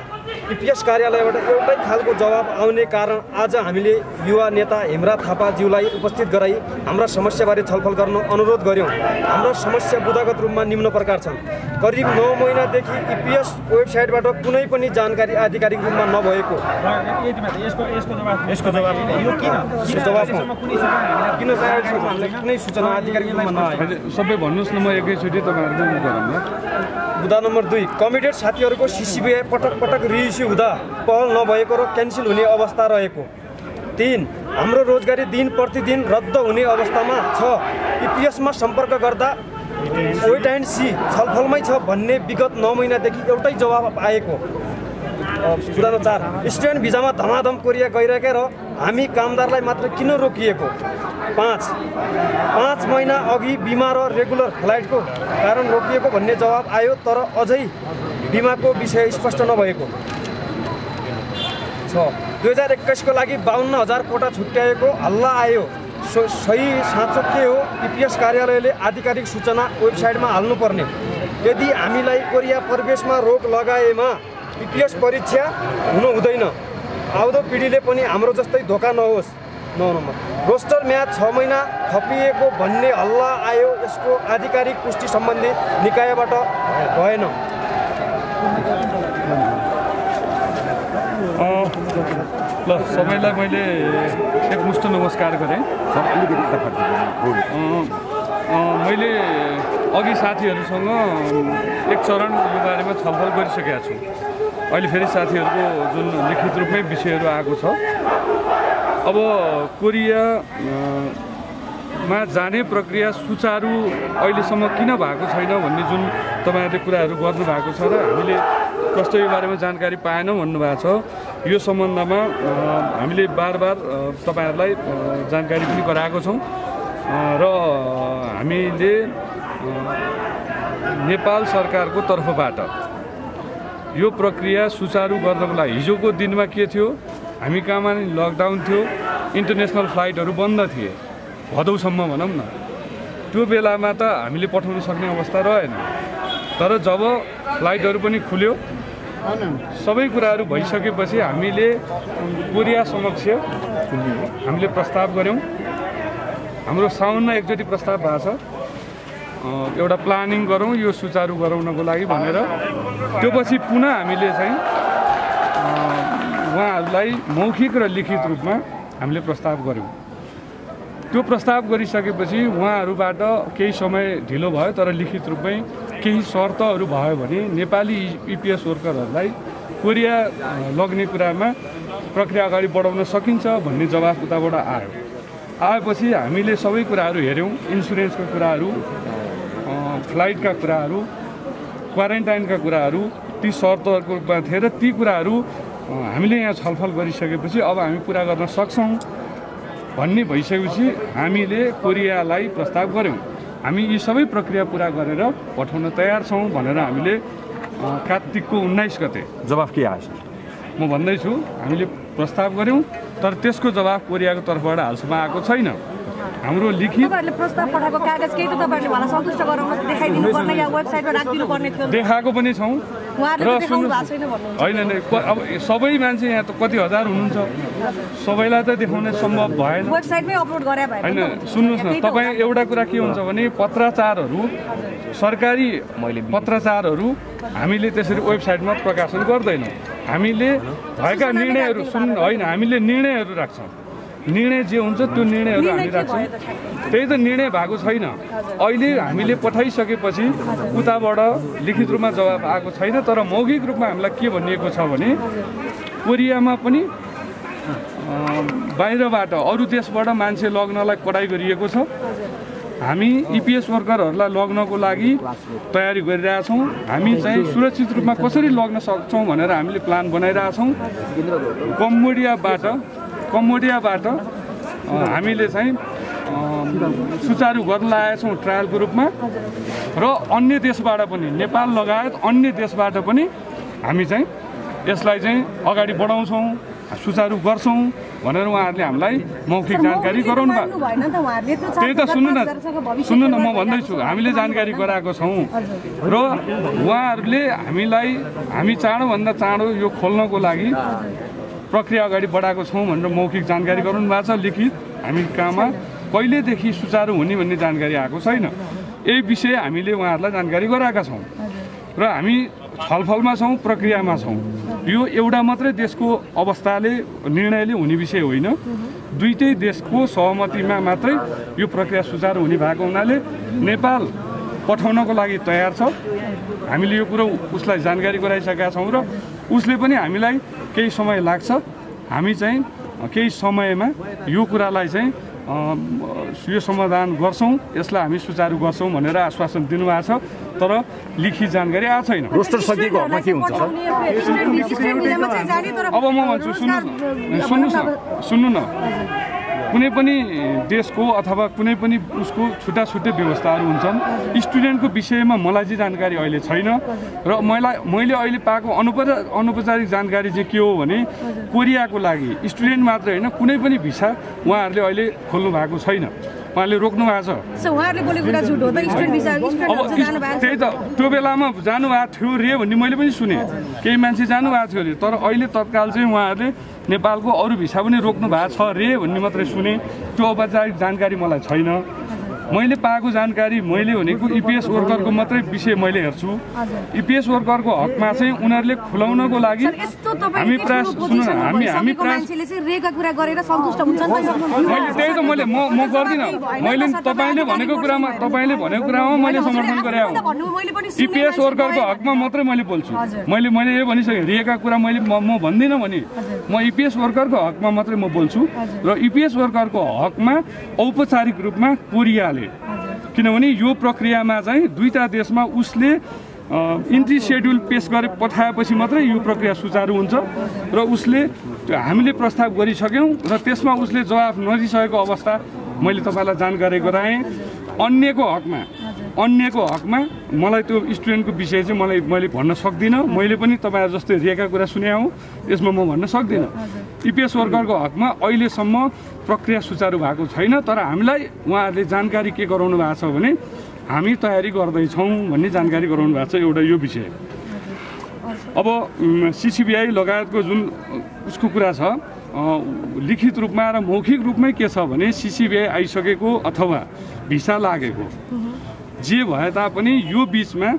इपीएस कार्यालयबाट एउटै खालको जवाब आउने कारण आज हामीले युवा नेता हेमराज थापाज्यूलाई उपस्थित गराई हाम्रा समस्याबारे छलफल गर्न अनुरोध गर्यौँ। हाम्रा समस्या बुदागत रूपमा निम्न प्रकार छन्। करिब 9 महिनादेखि इपीएस वेबसाइटबाट कुनै पनि जानकारी आधिकारिक रूपमा नभएको कुनै सूचना आधिकारिक रूपमा नआएको सबै भन्नुस् न म एकैचोटि तपाईहरुको गरौँ। मुद्दा नम्बर 2 कमिटेड साथीहरूको सीसीबीआई पटक रिइस्यु हुँदा पहल नभएको र क्यान्सल हुने अवस्था रहेको। 3 हाम्रो रोजगारी दिन प्रतिदिन रद्द हुने अवस्थामा छ। इपीएसमा सम्पर्क गर्दा वेट एन्ड सी छलफलमै छ भन्ने विगत 9 महिनादेखि एउटै जवाब आएको। मुद्दा नम्बर 4 स्टुडेन्ट भिजामा धमाधम कोरिया गइरहेका र हामी कामदारलाई मात्र किन रोकिएको। 5 महिना अघि बिमा र रेगुलर फ्लाइटको कारण रोकिएको भन्ने जवाब आयो तर अझै बिमाको विषय स्पष्ट नभएको। 6 छ। 2021 को लागि 52,000 कोटा छुट्याएको हल्ला आयो। सही साँचो के हो? इपिएस कार्यालयले आधिकारिक सूचना वेबसाइटमा हाल्नुपर्ने। यदि हामीलाई कोरिया प्रवेशमा रोक लगाएमा इपिएस परीक्षा हुनु हुँदैन। आउँदो पिँढीले पनि हाम्रो जस्तै धोका नहोस्। 9 नम्बर रोस्टर म्याच 6 महिना थपिएको भन्ने हल्ला आयो। यसको आधिकारिक पुष्टि सम्बन्धी निकायबाट भएन। ल सबैलाई मैले एकमुष्ट नमस्कार गरेँ। मैले अघि साथीहरूसँग एक चरण यो बारेमा छलफल गरिसकेका छु। अहिले फेरि साथीहरूको जुन लिखित रूपमै विषयहरू आएको छ। अब कोरियामा जाने प्रक्रिया सुचारू अहिलेसम्म किन भएको छैन भन्ने जुन तपाईँहरूले कुराहरू गर्नुभएको छ र हामीले कस्तो यो बारेमा जानकारी पाएनौँ भन्नुभएको छ। यो सम्बन्धमा हामीले बार तपाईँहरूलाई जानकारी पनि गराएको छौँ र हामीले नेपाल सरकारको तर्फबाट यो प्रक्रिया सुचारू गर्नको लागि हिजोको दिनमा के थियो, हामी कहाँमा लकडाउन थियो, इन्टरनेसनल फ्लाइटहरू बन्द थिए भदौसम्म भनौँ न। त्यो बेलामा त हामीले पठाउन सक्ने अवस्था रहेन। तर जब फ्लाइटहरू पनि खुल्यो, सबै कुराहरू भइसकेपछि हामीले कोरिया समक्ष हामीले प्रस्ताव गऱ्यौँ। हाम्रो साउनमा एकचोटि प्रस्ताव भएको छ, एउटा प्लानिङ गरौँ यो सुचारू गराउनको लागि भनेर। त्यो पछि पुनः हामीले चाहिँ उहाँहरूलाई मौखिक र लिखित रूपमा हामीले प्रस्ताव गऱ्यौँ। त्यो प्रस्ताव गरिसकेपछि उहाँहरूबाट केही समय ढिलो भयो, तर लिखित रूपमै केही शर्तहरू भयो भने नेपाली इपिएस वर्करहरूलाई कोरिया लग्ने कुरामा प्रक्रिया अगाडि बढाउन सकिन्छ भन्ने जवाफ उताबाट आयो। आएपछि हामीले सबै कुराहरू हेऱ्यौँ, इन्सुरेन्सका कुराहरू, फ्लाइटका कुराहरू, क्वारेन्टाइनका कुराहरू, ती शर्तहरूको रूपमा थिए र ती कुराहरू हामीले यहाँ छलफल गरिसकेपछि अब हामी पुरा गर्न सक्छौँ भन्ने भइसकेपछि हामीले कोरियालाई प्रस्ताव गऱ्यौँ। हामी यी सबै प्रक्रिया पुरा गरेर पठाउन तयार छौँ भनेर हामीले कार्तिकको 19 गते जवाफ के आएछ म भन्दैछु। हामीले प्रस्ताव गऱ्यौँ तर त्यसको जवाफ कोरियाको तर्फबाट हालसम्म आएको छैन। हाम्रो लिखित प्रस्ताव पठाएको कागज केही त तपाईहरुले मलाई सन्तुष्ट गराउन देखाइदिनु पर्ने या वेबसाइटमा राखिदिनु पर्ने थियो। देखाएको पनि छौँ र होइन अब सबै मान्छे यहाँ त कति हजार हुनुहुन्छ, सबैलाई त देखाउन सम्भव भएन। वेबसाइटमै अपलोड गरे भए होइन। सुन्नुहोस् न, तपाईँ एउटा कुरा के हुन्छ भने पत्राचारहरू, सरकारी पत्राचारहरू हामीले त्यसरी वेबसाइटमा प्रकाशन गर्दैनौँ। हामीले भएका निर्णयहरू होइन, हामीले निर्णयहरू राख्छौँ। निर्णय जे हुन्छ त्यो निर्णयहरू हामी राख्छौँ। त्यही त निर्णय भएको छैन। अहिले हामीले पठाइसकेपछि उताबाट लिखित रूपमा जवाब आएको छैन। तर मौखिक रूपमा हामीलाई के भनिएको छ भने कोरियामा पनि बाहिरबाट अरू देशबाट मान्छे लग्नलाई कडाइ गरिएको छ। हामी इपिएस वर्करहरूलाई लग्नको लागि तयारी गरिरहेछौँ। हामी चाहिँ सुरक्षित रूपमा कसरी लग्न सक्छौँ भनेर हामीले प्लान बनाइरहेछौँ। कम्बोडियाबाट हामीले चाहिँ सुचारू गर्न लागेका छौँ ट्रायलको रूपमा र अन्य देशबाट पनि, नेपाल लगायत अन्य देशबाट पनि हामी चाहिँ यसलाई चाहिँ अगाडि बढाउँछौँ, सुचारू गर्छौँ भनेर उहाँहरूले हामीलाई मौखिक जानकारी गराउनु भएको। त्यही त सुन्नु न म भन्दैछु, हामीले जानकारी गराएको छौँ र उहाँहरूले हामी चाँडोभन्दा चाँडो यो खोल्नको लागि प्रक्रिया अगाडि बढाएको छौँ भनेर मौखिक जानकारी गराउनु भएको छ। लिखित हामी कहाँमा कहिलेदेखि सुचारू हुने भन्ने जानकारी आएको छैन। यही विषय हामीले उहाँहरूलाई जानकारी गराएका छौँ र हामी छलफलमा छौँ, प्रक्रियामा छौँ। यो एउटा मात्रै देशको अवस्थाले निर्णयले हुने विषय होइन, दुईटै देशको सहमतिमा मात्रै यो प्रक्रिया सुचारू हुने भएको हुनाले नेपाल पठाउनको लागि तयार छ। हामीले यो कुरो उसलाई जानकारी गराइसकेका छौँ र उसले पनि हामीलाई केही समय लाग्छ, हामी चाहिँ केही समयमा यो कुरालाई चाहिँ यो समाधान गर्छौँ, यसलाई हामी सुचारू गर्छौँ भनेर आश्वासन दिनुभएको छ। तर लिखित जानकारी आएको छैन। रोस्टर सकिएको हकमा के हुन्छ सर? अब म भन्छु, सुन्नु न, कुनै पनि देशको अथवा कुनै पनि उसको छुट्टा छुट्टै व्यवस्थाहरू हुन्छन्। स्टुडेन्टको विषयमा मलाई चाहिँ जानकारी अहिले छैन र मैले अहिले पाएको अनौपचारिक जानकारी चाहिँ के हो भने कोरियाको लागि स्टुडेन्ट मात्र होइन कुनै पनि भिसा उहाँहरूले अहिले खोल्नु भएको छैन, उहाँले रोक्नु भएको छ। त्यही त त्यो बेलामा जानुभएको थियो रे भन्ने मैले पनि सुने, केही मान्छे जानुभएको थियो अरे, तर अहिले तत्काल चाहिँ उहाँहरूले नेपालको अरू भिसा पनि रोक्नु भएको छ रे भन्ने मात्रै सुने। त्यो औपचारिक जानकारी मलाई छैन। मैले पाएको जानकारी मैले भनेको इपिएस वर्करको मात्रै विषय मैले हेर्छु। इपिएस वर्करको हकमा चाहिँ उनीहरूले खुलाउनको लागि हामी प्रयास हामी प्रयास त्यही त मैले म गर्दिनँ। मैले तपाईँले भनेको कुरामा मैले समर्थन गरेँ हो। इपिएस वर्करको हकमा मात्रै मैले बोल्छु। मैले यो भनिसकेँ, रेका कुरा म भन्दिनँ भने म इपिएस वर्करको हकमा मात्रै म बोल्छु र इपिएस वर्करको हकमा औपचारिक रूपमा कोरियाले, किनभने यो प्रक्रियामा चाहिँ दुईटा देशमा उसले इन्ट्री सेड्युल पेस गरे पठाएपछि मात्रै यो प्रक्रिया सुचारू हुन्छ र उसले हामीले प्रस्ताव गरिसक्यौँ र त्यसमा उसले जवाफ नदिइसकेको अवस्था मैले तपाईँलाई जानकारी गराएँ। अन्यको हकमा मलाई त्यो स्टुडेन्टको विषय चाहिँ मैले भन्न सक्दिनँ। मैले पनि तपाईँहरू जस्तै रेका कुरा सुने हौँ, यसमा म भन्न सक्दिनँ। इपिएस वर्करको हकमा अहिलेसम्म प्रक्रिया सुचारू भएको छैन, तर हामीलाई उहाँहरूले जानकारी के गराउनु भएको छ भने हामी तयारी गर्दैछौँ भन्ने जानकारी गराउनु भएको छ। एउटा यो विषय। अब सिसिबिआई लगायतको जुन उसको कुरा छ लिखित रूपमा र मौखिक रूपमै के छ भने सिसिबिआई आइसकेको अथवा भिसा लागेको जे भए तापनि यो बिचमा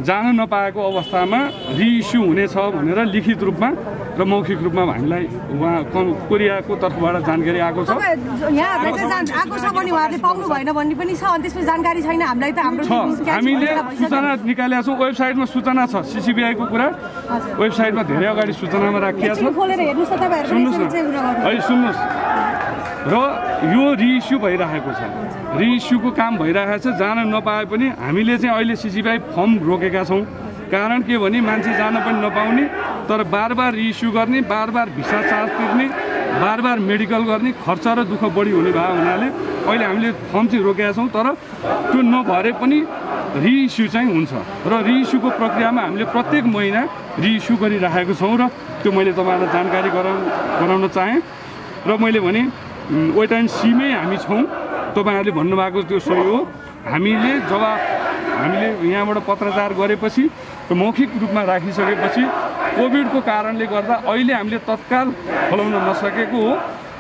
जान नपाएको अवस्थामा रिइस्यु हुनेछ भनेर लिखित रूपमा र मौखिक रूपमा हामीलाई उहाँ कोरियाको तर्फबाट जानकारी आएको छ। हामीले सूचना निकालेका छौँ, वेबसाइटमा सूचना छ, सिसिबिआईको कुरा वेबसाइटमा धेरै अगाडि सूचनामा राखिएको छ। सुन्नुहोस् र यो रिइस्यु भइरहेको छ, रिइस्युको काम भइरहेको छ। जान नपाए पनि हामीले चाहिँ अहिले सिसिबिआई फर्म रोकेका छौँ। कारण के भने मान्छे जान पनि नपाउने, तर बार रिइस्यु गर्ने, बार भिसा चार्ज तिर्ने, बार मेडिकल गर्ने खर्च र दुःख बढी हुने भएको हुनाले अहिले हामीले फर्म चाहिँ रोकेका छौँ। तर त्यो नभए पनि रिइस्यु चाहिँ हुन्छ र रिइस्युको प्रक्रियामा हामीले प्रत्येक महिना रिइस्यु गरिराखेको छौँ र त्यो मैले तपाईँहरूलाई जानकारी गराउन चाहेँ। र मैले भने वेट एन्ड सीमै हामी छौँ। तपाईँहरूले भन्नुभएको त्यो सही हो। हामीले यहाँबाट पत्रचार गरेपछि र मौखिक रूपमा राखिसकेपछि कोभिडको कारणले गर्दा अहिले हामीले तत्काल खोलाउन नसकेको हो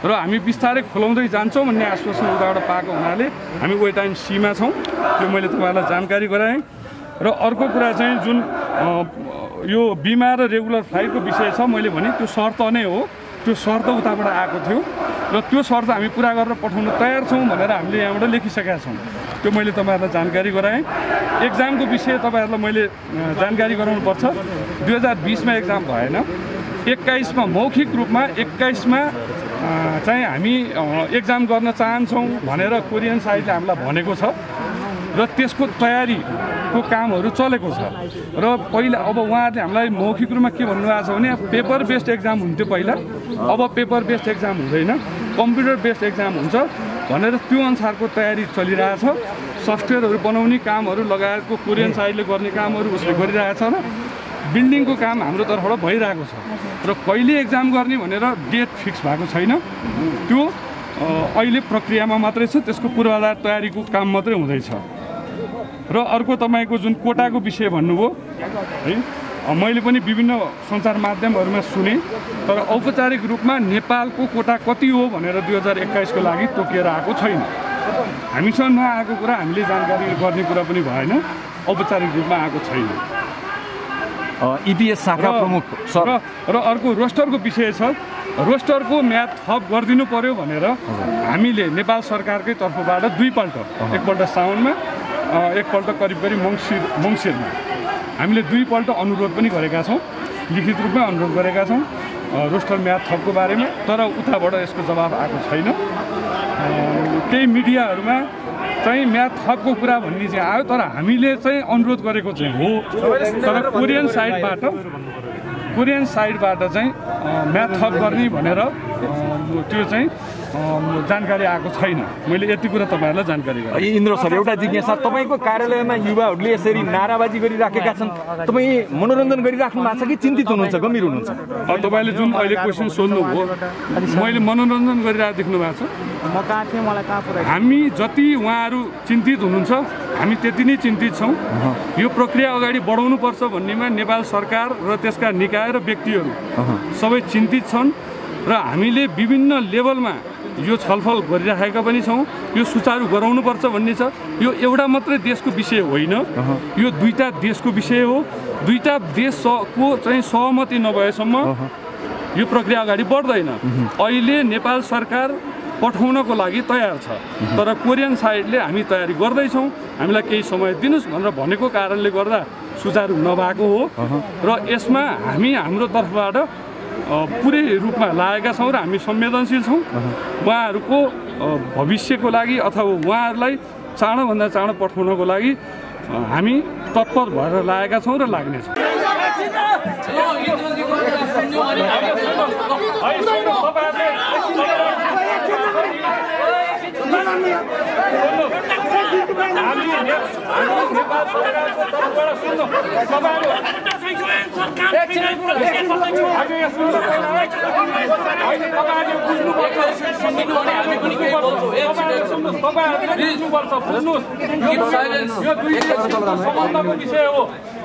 र हामी बिस्तारै खोलाउँदै जान्छौँ भन्ने आश्वासन उताबाट पाएको हुनाले हामी वेट एन्ड सीमा छौँ। त्यो मैले तपाईँहरूलाई जानकारी गराएँ। र अर्को कुरा चाहिँ जुन यो बिमा र रेगुलर फ्लाइटको विषय छ, मैले भने त्यो शर्त नै हो। त्यो शर्त उताबाट आएको थियो र त्यो शर्त हामी पुरा गरेर पठाउन तयार छौँ भनेर हामीले यहाँबाट लेखिसकेका छौँ। त्यो मैले तपाईँहरूलाई जानकारी गराएँ। एक्जामको विषय तपाईँहरूलाई मैले जानकारी गराउनुपर्छ। 2020मा एक्जाम भएन, 21मा मौखिक रूपमा 21मा चाहिँ हामी एक्जाम गर्न चाहन्छौँ भनेर कोरियन साइडले हामीलाई भनेको छ र त्यसको तयारीको कामहरू चलेको छ। र पहिला अब उहाँहरूले हामीलाई मौखिक रूपमा के भन्नुभएको छ भने पेपर बेस्ड एक्जाम हुन्थ्यो पहिला, अब पेपर बेस्ड एक्जाम हुँदैन, कम्प्युटर बेस्ड एक्जाम हुन्छ भनेर त्यो अनुसारको तयारी चलिरहेछ। सफ्टवेयरहरू बनाउने कामहरू लगायतको कोरियन साइडले गर्ने कामहरू उसले गरिरहेछ र बिल्डिङको काम हाम्रो तर्फबाट भइरहेको छ र कहिले एक्जाम गर्ने भनेर डेट फिक्स भएको छैन। त्यो अहिले प्रक्रियामा मात्रै छ, त्यसको पूर्वाधार तयारीको काम मात्रै हुँदैछ। र अर्को तपाईँको जुन कोटाको विषय भन्नुभयो है, मैले पनि विभिन्न सञ्चार माध्यमहरूमा सुने, तर औपचारिक रूपमा नेपालको कोटा कति हो भनेर 2021को लागि तोकिएर आएको छैन। हामीसँग नआएको कुरा हामीले जानकारी गर्ने कुरा पनि भएन, औपचारिक रूपमा आएको छैन। इपिएस शाखा प्रमुख र अर्को रोस्टरको विषय छ। रोस्टरको म्याद थप गरिदिनु पर्यो भनेर हामीले नेपाल सरकारकै तर्फबाट दुईपल्ट, एकपल्ट साउनमा, एकपल्ट करिब मङ्सिरमा हामीले दुईपल्ट अनुरोध पनि गरेका छौँ, लिखित रूपमा अनुरोध गरेका छौँ रोस्टर म्याद थपको बारेमा। तर उताबाट यसको जवाब आएको छैन। केही मिडियाहरूमा चाहिँ म्याद थपको कुरा भन्ने चाहिँ आयो, तर हामीले चाहिँ अनुरोध गरेको चाहिँ हो। तर कोरियन साइडबाट चाहिँ म्याद थप गर्ने भनेर त्यो चाहिँ जानकारी आएको छैन। मैले यति कुरा तपाईँहरूलाई जानकारी गराएँ। इन्द्र सर, एउटा जिज्ञासा, तपाईँको कार्यालयमा युवाहरूले यसरी नाराबाजी गरिराखेका छन्, तपाईँ मनोरञ्जन गरिराख्नु भएको छ कि चिन्तित हुनुहुन्छ, गम्भीर हुनुहुन्छ? तपाईँले जुन अहिले क्वेसन सोध्नुभयो, मैले मनोरञ्जन गरिरहेको देख्नु भएको छ। हामी जति उहाँहरू चिन्तित हुनुहुन्छ हामी त्यति नै चिन्तित छौँ। यो प्रक्रिया अगाडि बढाउनुपर्छ भन्नेमा नेपाल सरकार र त्यसका निकाय र व्यक्तिहरू सबै चिन्तित छन् र हामीले विभिन्न लेभलमा यो छलफल गरिराखेका पनि छौँ। यो सुचारू गराउनुपर्छ भन्ने छ। यो एउटा मात्रै देशको विषय होइन, यो दुईटा देशको विषय हो। दुईटा देशको चाहिँ सहमति नभएसम्म यो प्रक्रिया अगाडि बढ्दैन। अहिले नेपाल सरकार पठाउनको लागि तयार छ, तर कोरियन साइडले हामी तयारी गर्दैछौँ, हामीलाई केही समय दिनुहोस् भनेर भनेको कारणले गर्दा सुचारू नभएको हो। र यसमा हामी हाम्रो तर्फबाट पुरै रूपमा लागेका छौँ र हामी संवेदनशील छौँ। उहाँहरूको भविष्यको लागि अथवा उहाँहरूलाई चाँडोभन्दा चाँडो पठाउनको लागि हामी तत्पर भएर लागेका छौँ र लाग्नेछौँ।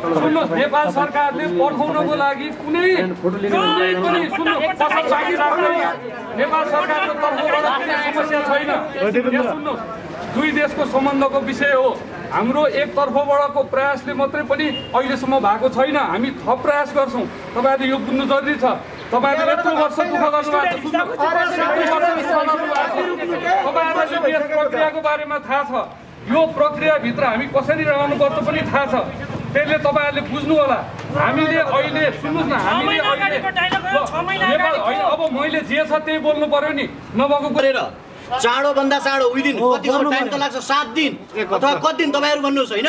सुन्नुहोस्, नेपाल सरकारले पठाउनको लागि कुनै पनि नेपाल सरकारको तर्फबाट कुनै समस्या छैन। सुन्नुहोस्, दुई देशको सम्बन्धको विषय हो। हाम्रो एकतर्फबाटको प्रयासले मात्रै पनि अहिलेसम्म भएको छैन। हामी थप प्रयास गर्छौँ। तपाईँहरूले यो बुझ्नु जरुरी छ। तपाईँहरूले यत्रो वर्ष दुःख गर्नुभएको छ, तपाईँहरूलाई यस प्रक्रियाको बारेमा थाहा छ। यो प्रक्रियाभित्र हामी कसरी रहनुपर्छ पनि थाहा छ। त्यसले तपाईँहरूले बुझ्नु होला। हामीले अहिले सुन्नुहोस् न, हामीले अब मैले जे छ त्यही बोल्नु पर्यो नि, नभएको गरेर चाँडो भन्दा चाँडो विदिन कति टाइम त लाग्छ? 7 दिन अथवा कति दिन तपाईँहरू भन्नुहोस् होइन।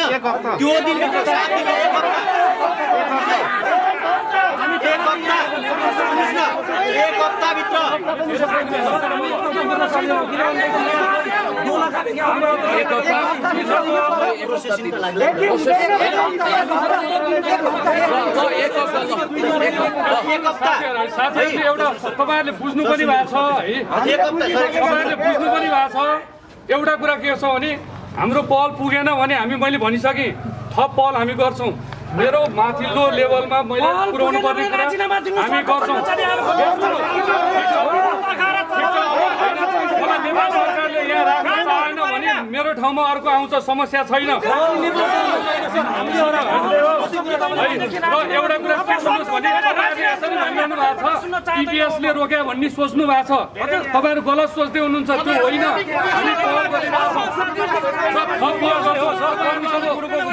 त्यो दिनभित्र 7 दिन, एक हप्ताभित्र एउटा तपाईँहरूले बुझ्नु पनि भएको छ है, तपाईँहरूले बुझ्नु पनि भएको छ। एउटा कुरा के छ भने हाम्रो पहल पुगेन भने मैले भनिसकेँ, थप पहल हामी गर्छौँ। मेरो माथिल्लो लेभलमा मैले पुर्याउनु पर्ने कुरा हामी गर्छौँ। नेपाल सरकारले यहाँ राख्न चाहेन भने मेरो ठाउँमा अर्को आउँछ, समस्या छैन। र एउटा कुरा के सुन्नुहोस् भने यसरी भनिरहनु भएको छ, इपिएसले रोक्यो भन्ने सोच्नु भएको छ। तपाईँहरू गलत सोच्दै हुनुहुन्छ, त्यो होइन। हामी पहल गरिरहेछौँ।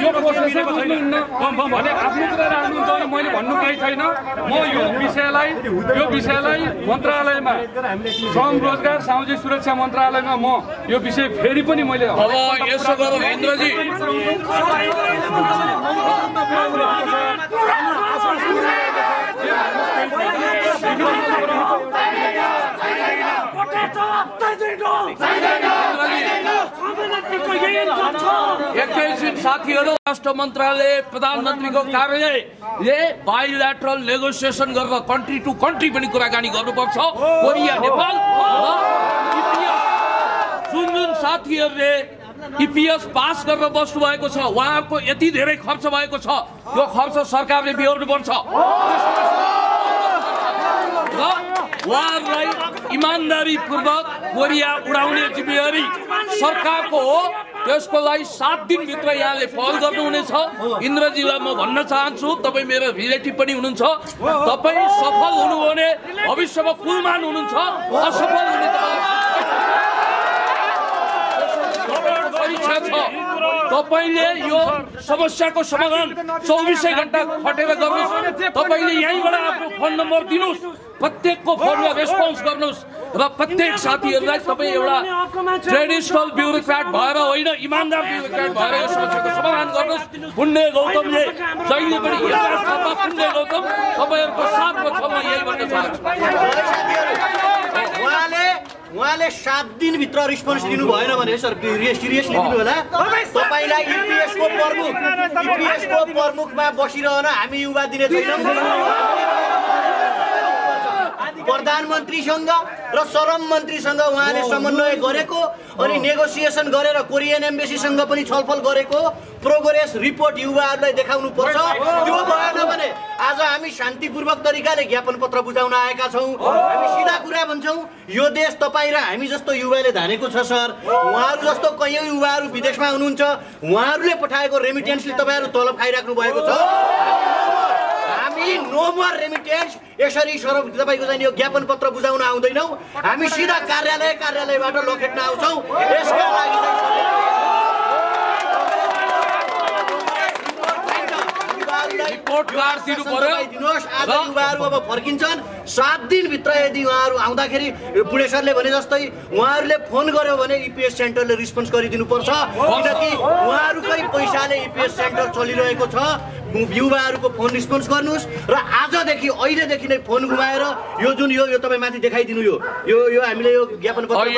यो प्रोसेसै बुझ्नुहुन्न भने आफ्नो कुरा राख्नुहुन्छ भने मैले भन्नु केही छैन। म यो विषयलाई मन्त्रालयमा, श्रम रोजगार सामाजिक सुरक्षा मन्त्रालयमा म यो विषय फेरि पनि मैले यसो गरौँ इन्द्रजी, एकैछिन साथीहरू, राष्ट्र मन्त्रालय, प्रधानमन्त्रीको कार्यालयले बाइल्याटरल नेगोसिएसन गरेर कन्ट्री टु कन्ट्री पनि कुराकानी गर्नुपर्छ। कोरिया, नेपाल जुन साथीहरूले इपिएस पास गरेर बस्नु भएको छ, उहाँहरूको यति धेरै खर्च भएको छ, त्यो खर्च सरकारले बिहोर्नुपर्छ र उहाँहरूलाई इमान्दारीपूर्वक कोरिया उडाउने जिम्मेवारी सरकारको हो। त्यसको लागि 7 दिनभित्र यहाँले पहल गर्नुहुनेछ। इन्द्रजीलाई म भन्न चाहन्छु, तपाईँ मेरो रिलेटिभ पनि हुनुहुन्छ। तपाईँ सफल हुनु भने भविष्यमा कुलमान हुनुहुन्छ, असफल हुने परीक्षा छ। तपाईँले यो समस्याको समाधान 24 घण्टा खटेर गर्नुहोस्। तपाईँले यहीँबाट आफ्नो फोन नम्बर दिनुहोस्, प्रत्येकको फोनमा रेस्पोन्स गर्नुहोस् र प्रत्येक साथीहरूलाई तपाईँ एउटा ट्रेडिसनल ब्युरोक्राट भएर होइन, इमान्दार ब्युरोक्राट भएर यो समस्याको समाधान गर्नुहोस्। पुण्य गौतमले जहिले पनि पुण्य गौतम तपाईँहरूको साथमा छ, म यही भन्न चाहन्छु। उहाँले उहाँले 7 दिनभित्र रिस्पोन्स दिनु भएन भने सर सिरियसली दिनु होला। तपाईलाई इपिएसको प्रमुखमा बसिरहन हामी युवा दिने छैनौँ। प्रधानमन्त्रीसँग र श्रम मन्त्रीसँग उहाँले समन्वय गरेको अनि नेगोसिएसन गरेर कोरियन एम्बेसीसँग पनि छलफल गरेको प्रोग्रेस रिपोर्ट युवाहरूलाई देखाउनु पर्छ। त्यो भएन भने आज हामी शान्तिपूर्वक तरिकाले ज्ञापन पत्र बुझाउन आएका छौँ। हामी सिधा कुरा भन्छौँ, यो देश तपाईँ र हामी जस्तो युवाले धानेको छ सर। उहाँहरू जस्तो कैयौँ युवाहरू विदेशमा हुनुहुन्छ, उहाँहरूले पठाएको रेमिटेन्सले तपाईँहरू तलब खाइराख्नु भएको छ। No more remittance. यसरी तपाईँको चाहिँ यो ज्ञापन पत्र बुझाउन आउँदैनौँ, हामी सिधा कार्यालयबाट लखेट्न आउँछौँ। यसका लागि आज युवाहरू अब फर्किन्छन् 7 दिनभित्र। यदि उहाँहरू आउँदाखेरि बुढेसरले भने जस्तै उहाँहरूले फोन गर्यो भने इपिएस सेन्टरले रिस्पोन्स गरिदिनु पर्छ, किनकि उहाँहरूकै पैसाले इपिएस सेन्टर चलिरहेको छ। युवाहरूको फोन रिस्पोन्स गर्नुहोस् र आजदेखि अहिलेदेखि नै फोन घुमाएर यो जुन यो तपाईँ माथि देखाइदिनु यो हामीले यो ज्ञापन पत्र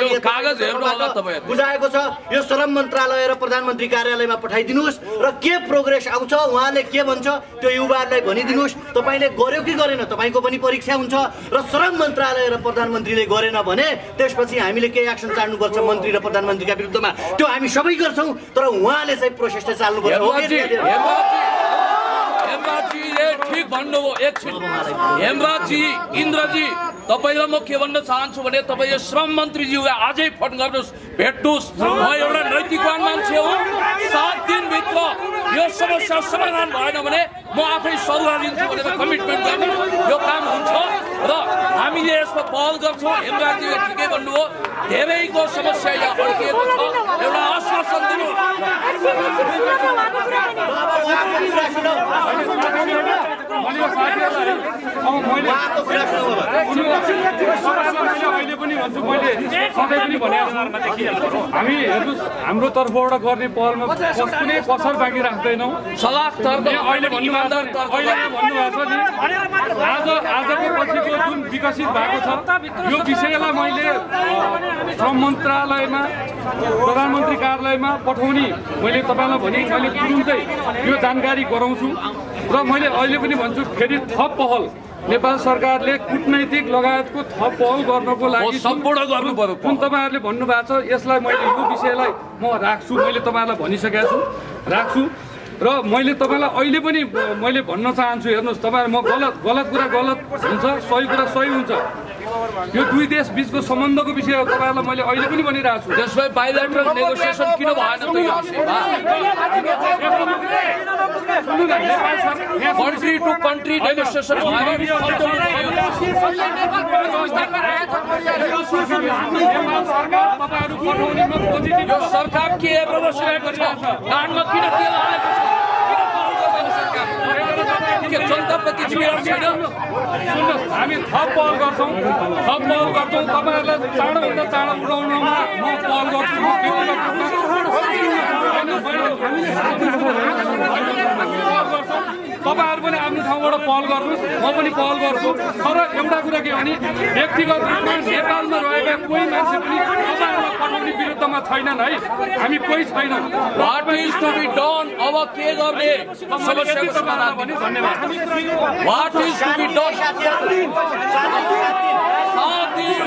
बुझाएको छ, यो श्रम मन्त्रालय र प्रधानमन्त्री कार्यालयमा पठाइदिनुहोस् र के प्रोग्रेस आउँछ उहाँले के भन्छ त्यो युवाहरूलाई भनिदिनुहोस्। तपाईँले गर्यो कि गरेन तपाईँको पनि परीक्षा हुन्छ र श्रम मन्त्रालय र प्रधानमन्त्रीले गरेन भने त्यसपछि हामीले केही एक्सन चाल्नुपर्छ मन्त्री र प्रधानमन्त्रीका विरुद्धमा। त्यो हामी सबै गर्छौँ, तर उहाँले चाहिँ प्रोसेस चाहिँ चाल्नुपर्छ। ठिक भन्नुभयो। एकछिन हेमराजजी, इन्द्रजी, तपाईँलाई म के भन्न चाहन्छु भने तपाईँ यो श्रम मन्त्रीज्यूलाई आजै फोन गर्नुहोस्, भेट्नुहोस्। म एउटा नैतिकवान मान्छे हो। 7 दिनभित्र यो समस्या समाधान भएन भने म आफै सल्लाह दिन्छु भनेर कमिटमेन्ट गर्नु यो काम हुन्छ र हामीले यसमा पहल गर्छौँ। हेमराजजीले ठिकै भन्नुभयो, धेरैको समस्या यहाँ अड्किएको छ। एउटा आश्वासन दिनु। अहिले पनि भन्छु, मैले सधैँ पनि भने हामी हेर्नुहोस्, हाम्रो तर्फबाट गर्ने पहलमा कुनै कसर बाँकी राख्दैनौँ। अहिले भन्नुभएको छ नि, आजको पछिको जुन विकसित भएको छ यो विषयलाई मैले श्रम मन्त्रालयमा प्रधानमन्त्री कार्यालयमा पठाउने मैले तपाईँलाई भने मैले तुरुन्तै यो जानकारी गराउँछु। र मैले अहिले पनि भन्छु, फेरि थप पहल नेपाल सरकारले कूटनैतिक लगायतको थप पहल गर्नको लागि सम्पूर्ण गर्नु पर्यो। जुन तपाईँहरूले भन्नुभएको छ यसलाई मैले यो विषयलाई म राख्छु, मैले तपाईँहरूलाई भनिसकेको छु राख्छु। र मैले तपाईँलाई अहिले पनि मैले भन्न चाहन्छु, हेर्नुहोस् तपाईँहरू, म गलत कुरा गलत हुन्छ, सही कुरा सही हुन्छ। यो दुई देश बीचको सम्बन्धको विषय हो, तपाईँहरूलाई मैले अहिले पनि भनिरहेको छु। त्यसलाई बाइलेटरल नेगोसिएसन किन भएन त यो कन्ट्री टु कन्ट्री नेगोसिएसन यो सरकार के हेरेर बसिरहेको छ? कानमा किन तेल हालेको छ? जनताप्रति जिम्मेवार छैन? सुन्नुहोस्, हामी थप पहल गर्छौँ। तपाईँहरूलाई चाँडोभन्दा चाँडो उडाउनमा म पहल गर्छु। तपाईँहरू पनि आफ्नो ठाउँबाट पहल गर्नुहोस्, म पनि पहल गर्छु। तर एउटा कुरा के भने व्यक्तिगत रूपमा नेपालमा रहेका कोही मान्छे पनि तपाईँहरूलाई पठाउने विरुद्धमा छैनन् है, हामी कोही छैनौँ। What is to be done? अब के गर्ने समस्याको समाधान पनि धन्यवाद। What is to be done? 7 दिन